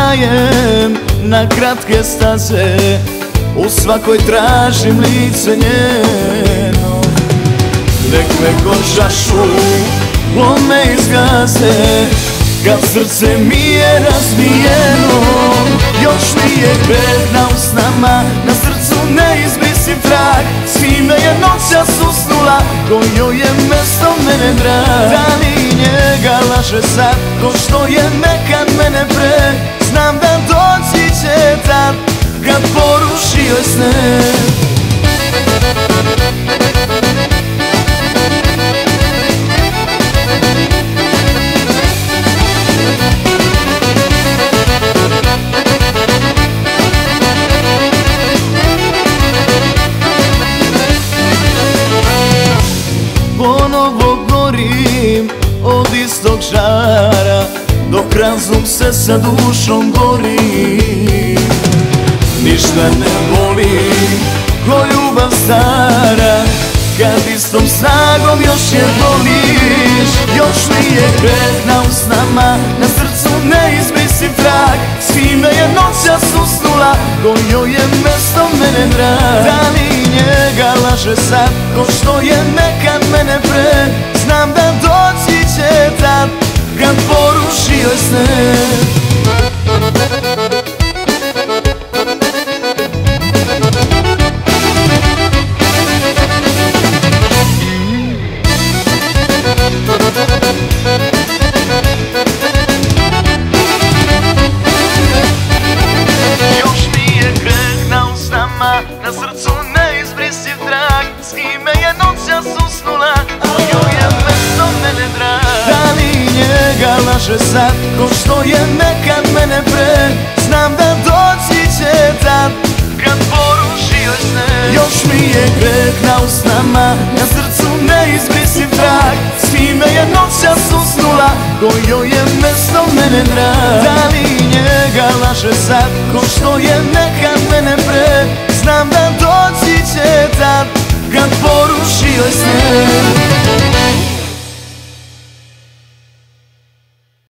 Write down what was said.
dajem na kratke staze, u svakoj tražim lice njeno. Nek me ko čašu lome i zgaze, kad srce mi je razbijeno. Još nije bedna usnama, na srcu neizbrisiv trag. S kime je noćas usnula, ko joj je mesto mene drag. Da li njega laže sad, ko što je nekad mene pre? Znam da doći će tad, kad poruši joj sne. Ponovo gorim od istog žara, dok razum se sa dušom bori. Ništa ne volim ko ljubav stara, kad istom snagom još je voliš. Još nije bedna usnama, na srcu neizbrisiv trag. S kime je noćas usnula, ko joj je mesto mene drag. Da li njega laže sad, ko što je nekad mene pre? Znam da doći će tad, kad poruši joj sne. Još nije greh na usnama, na srcu neizbrisiv trag. S kime je noćas usnula, ko joj je mesto mene drag. Da li njega laže sad, ko što je nekad mene pre? Znam da doći će tad, kad poruši joj sne. Još mi je greh na usnama, na srcu neizbrisiv trag. S kime je noćas usnula, ko joj je mesto mene drag. Da li njega laže sad, ko što je nekad mene pre? Znam da doći će tad, kad poruši joj sne.